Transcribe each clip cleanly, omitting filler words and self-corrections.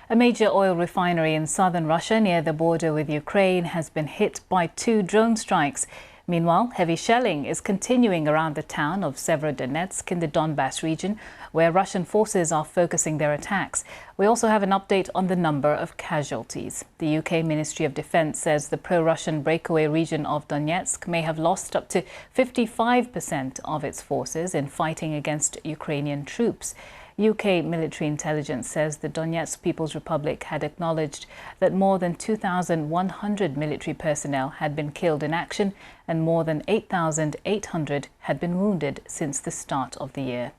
A major oil refinery in southern Russia near the border with Ukraine has been hit by 2 drone strikes. Meanwhile, heavy shelling is continuing around the town of Separatist in the Donbass region, where Russian forces are focusing their attacks. We also have an update on the number of casualties. The UK Ministry of Defence says the pro-Russian breakaway region of Donetsk may have lost up to 55% of its forces in fighting against Ukrainian troops. UK military intelligence says the Donetsk People's Republic had acknowledged that more than 2,100 military personnel had been killed in action and more than 8,800 had been wounded since the start of the year.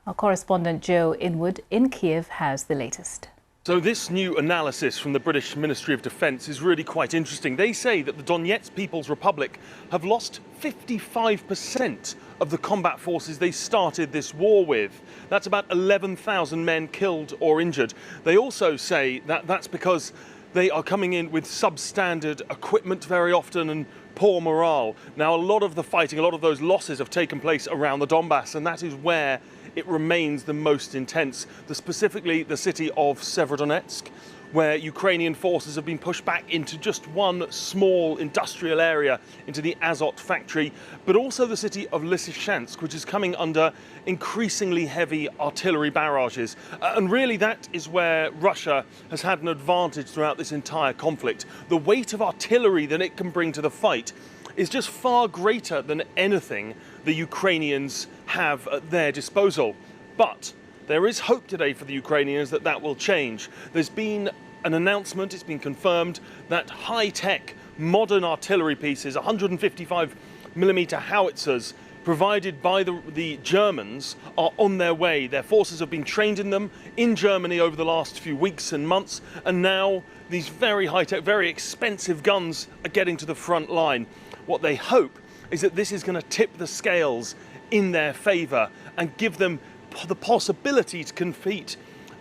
Our correspondent Joe Inwood in Kiev has the latest. So this new analysis from the British Ministry of Defence is really quite interesting. They say that the Donetsk People's Republic have lost 55% of the combat forces they started this war with. That's about 11,000 men killed or injured. They also say that that's because they are coming in with substandard equipment very often and poor morale. Now, a lot of the fighting, a lot of those losses have taken place around the Donbass, and that is where it remains the most intense, specifically the city of Severodonetsk, where Ukrainian forces have been pushed back into just one small industrial area, into the Azot factory, but also the city of Lysychansk, which is coming under increasingly heavy artillery barrages. And really that is where Russia has had an advantage throughout this entire conflict. The weight of artillery that it can bring to the fight is just far greater than anything the Ukrainians have at their disposal. But there is hope today for the Ukrainians that that will change. There's been an announcement, it's been confirmed, that high-tech modern artillery pieces, 155mm howitzers, provided by the Germans, are on their way. Their forces have been trained in them in Germany over the last few weeks and months, and now these very high-tech, very expensive guns are getting to the front line. What they hope is that this is going to tip the scales in their favour and give them the possibility to compete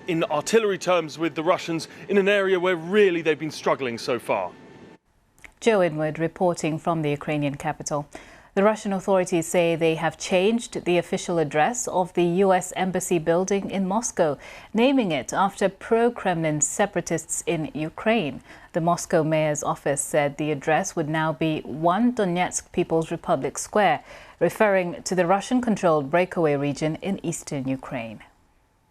in artillery terms with the Russians in an area where really they've been struggling so far. Joe Inwood reporting from the Ukrainian capital. The Russian authorities say they have changed the official address of the US Embassy building in Moscow, naming it after pro-Kremlin separatists in Ukraine. The Moscow mayor's office said the address would now be 1 Donetsk People's Republic Square, referring to the Russian-controlled breakaway region in eastern Ukraine.